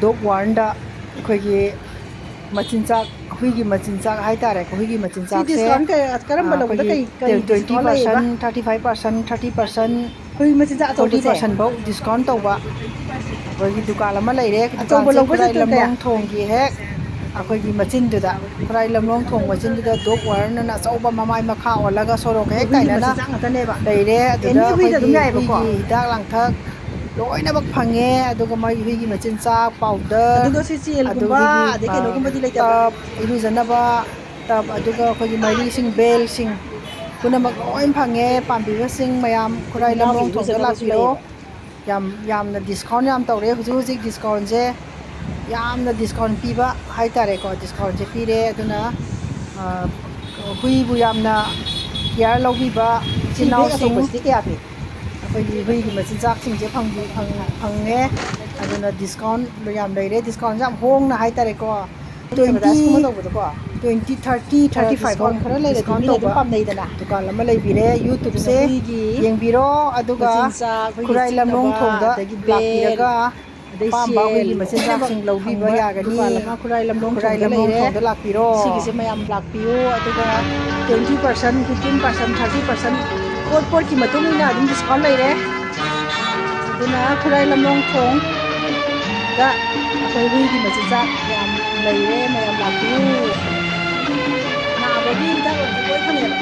ꯗꯣꯛ ꯋꯥꯔꯟꯗ ꯑꯩꯈꯣꯏꯒꯤ ꯃꯆꯤꯟꯖꯥꯛ ꯍꯨꯏꯒꯤ ꯃꯆꯤꯟꯖꯥꯛ ꯍꯥꯏꯇꯥꯔꯦꯀꯣ ꯍꯨꯏꯒꯤ ꯁꯤ ꯃꯆꯤꯟꯖꯥꯛꯁꯦ ꯗꯤꯁꯀꯥꯎꯟ ꯀꯔꯝꯕ ꯂꯧꯕꯗ ꯑꯩꯈꯣꯏꯒꯤ ꯀꯩ ꯗꯤꯁꯀꯥꯎꯟ ꯂꯩꯌꯦꯕ 20%, 35%, 30%, ꯍꯨꯏ ꯃꯆꯤꯟꯖꯥꯛ ꯑꯆꯧꯕꯁꯦ 40% ꯐꯥꯎ ꯗꯤꯁꯀꯥꯎꯟ ꯇꯧꯕ ꯑꯩꯈꯣꯏꯒꯤ ꯗꯨꯀꯥꯟ ꯑꯃ ꯂꯩꯔꯦ ꯑꯆꯧꯕ ꯗꯨꯀꯥꯟꯁꯦ ꯂꯧꯕꯁꯦ ꯈꯨꯔꯥꯏ ꯀꯌꯥ ꯂꯝꯂꯣꯡ ꯊꯣꯡꯒꯤ ꯍꯦꯛ ꯑꯩꯈꯣꯏꯒꯤ ꯃꯆꯤꯟꯗꯨꯗ ꯈꯨꯔꯥꯏ ꯂꯝꯂꯣꯡ ꯊꯣꯡ ꯃꯆꯤꯟꯗꯨꯗ ꯗꯣꯛ ꯋꯥꯔꯟꯅ ꯑꯆꯧꯕ ꯃꯃꯥꯏ ꯃꯈꯥ ꯑꯣꯜꯂꯒ ꯁꯣꯔꯣꯛꯀ ꯑꯩꯈꯣꯏ ꯍꯦꯛ ꯍꯨꯏꯒꯤ ꯇꯥꯏꯅꯅ ꯃꯆꯤꯟꯖꯥꯛ ꯉꯥꯛꯇꯅꯦꯕ ꯂꯩꯔꯦ ꯑꯗꯨꯗ ꯑꯦꯅꯤ ꯍꯨꯏꯗ ꯑꯩꯈꯣꯏꯒꯤ ꯑꯗꯨꯝ ꯌꯥꯏꯑꯕꯀꯣ ꯍꯨꯏꯒꯤ ꯍꯤꯗꯥꯛ ꯂꯥꯡꯊꯛ ꯂꯣꯏꯅꯃꯛ ꯐꯪꯉꯦ ꯑꯗꯨꯒ ꯃꯣꯏꯒꯤ ꯍꯨꯏꯒꯤ ꯃꯆꯤꯟꯖꯥꯛ ꯄꯥꯎꯗꯔ ꯑꯗꯨꯒ ꯁꯤ ꯑꯗꯨꯒ ꯆꯦꯜꯒꯨꯝꯕ ꯍꯨꯏꯒꯤ ꯑꯗꯩ ꯀꯩꯅꯣꯒꯨꯝꯕꯗꯤ ꯂꯩꯇꯕ꯭ꯔꯥ ꯇꯞ ꯏꯔꯨꯖꯅꯕ ꯇꯞ ꯑꯗꯨꯒ ꯑꯩꯈꯣꯏꯒꯤ ꯃꯩꯔꯤꯁꯤꯡ ꯕꯦꯜꯁꯤꯡ ꯄꯨꯝꯅꯃꯛ ꯂꯣꯏ ꯐꯪꯉꯦ ꯄꯥꯝꯕꯤꯕꯁꯤꯡ ꯃꯌꯥꯝ ꯑꯩꯈꯣꯏ ꯈꯨꯔꯥꯏ ꯏꯅꯥꯎꯒꯤ ꯂꯝꯂꯣꯡ ꯊꯣꯡꯗ ꯏꯔꯨꯖꯅꯕꯁꯨ ꯂꯥꯛꯄꯤꯔꯣ ꯂꯩꯌꯦꯕ ꯌꯥꯝꯅ ꯗꯤꯁꯀꯥꯎꯟ ꯌꯥꯝ ꯇꯧꯔꯦ ꯍꯧꯖꯤꯛ ꯗꯤꯁꯀꯥꯎꯟꯁꯦ ꯌꯥꯝꯅ ꯗꯤꯁꯀꯥꯎꯟ ꯄꯤꯕ ꯍꯥꯏꯇꯥꯔꯦꯀꯣ ꯗꯤꯁꯀꯥꯎꯟꯁꯦ ꯄꯤꯔꯦ ꯑꯗꯨꯅ ꯍꯨꯏꯕꯨ ꯌꯥꯝꯅ ꯀꯤꯌꯥꯔ ꯂꯧꯕꯤꯕ ꯁꯤ ꯏꯆꯤꯟ ꯕꯦꯛ ꯏꯅꯥꯎꯁꯤꯡ ꯑꯆꯧꯕꯁꯤꯗꯤ ꯀꯌꯥ ꯄꯤ ꯑꯩꯈꯣꯏꯒꯤ ꯍꯨꯏꯒꯤ ꯃꯆꯤꯟꯖꯥꯛꯁꯤꯡꯁꯦ ꯐꯪꯉꯦ ꯑꯗꯨꯅ ꯗꯤꯁꯀꯥꯎꯟ ꯌꯥꯝ ꯂꯩꯔꯦ ꯗꯤꯁꯀꯥꯎꯟꯁꯦ ꯌꯥꯝ ꯍꯣꯡꯅ ꯍꯥꯏꯇꯥꯔꯦꯀꯣ ꯑꯦꯗꯚꯔꯗꯥꯏꯁꯀꯨꯝꯕ 20, ꯇꯧꯕꯗꯀꯣ 20, 30, ꯈꯔ 35 ꯐꯥꯎ ꯗꯤꯁꯀꯥꯎꯟ ꯈꯔ ꯂꯩꯔꯗꯤ ꯗꯤꯁꯀꯥꯎꯟ ꯃꯤꯅ ꯑꯗꯨꯝ ꯇꯧꯕ ꯄꯥꯝꯅꯩꯗꯅ ꯗꯨꯀꯥꯟ ꯑꯃ ꯂꯩꯕꯤꯔꯦ ꯑꯗꯨꯅ ꯌꯨꯇꯨꯞꯁꯦ ꯍꯨꯏꯒꯤ ꯌꯦꯡꯕꯤꯔꯣ ꯑꯗꯨꯒ ꯃꯆꯤꯟꯖꯥꯛ ꯍꯨꯏꯒꯤ ꯈꯨꯔꯥꯏ ꯂꯝꯂꯣꯡ ꯆꯤꯛꯅꯕ ꯊꯣꯡꯗ ꯑꯗꯒꯤ ꯕꯦꯜ ꯂꯥꯛꯄꯤꯔꯒ ꯑꯗꯩ ꯑꯄꯥꯝꯕ ꯁꯦꯜ ꯍꯨꯏꯒꯤ ꯂꯣꯏꯅꯃꯛ ꯃꯆꯤꯟꯖꯥꯛꯁꯤꯡ ꯂꯧꯕꯤꯕ ꯐꯪꯕ ꯌꯥꯒꯅꯤ ꯗꯨꯀꯥꯟ ꯑꯃ ꯈꯨꯔꯥꯏ ꯂꯝꯂꯣꯡ ꯈꯨꯔꯥꯏ ꯊꯣꯡꯗ ꯂꯝꯂꯣꯡ ꯂꯩꯔꯦ ꯊꯣꯡꯗ ꯂꯥꯛꯄꯤꯔꯣ ꯁꯤꯒꯤꯁꯦ ꯃꯌꯥꯝ ꯂꯥꯛꯄꯤꯌꯨ ꯑꯗꯨꯒ 20%, 15%, 30% ꯄꯣꯠꯀꯤ ꯃꯇꯨꯡ ꯏꯟꯅ ꯑꯗꯨꯝ ꯗꯤꯁꯀꯥꯎꯟ ꯂꯩꯔꯦ ꯑꯗꯨꯅ ꯈꯨꯔꯥꯏ ꯂꯝꯂꯣꯡ ꯊꯣꯡꯗ ꯑꯩꯈꯣꯏ ꯍꯨꯏꯒꯤ ꯃꯆꯤꯟꯖꯥꯛ ꯌꯥꯝ ꯂꯩꯔꯦ ꯃꯌꯥꯝ ꯂꯥꯛꯄꯤꯌꯨ ꯅꯥꯕꯒꯤ ꯍꯤꯗꯥꯛ ꯂꯥꯡꯊꯛ ꯂꯣꯏ ꯐꯪꯉꯦꯕ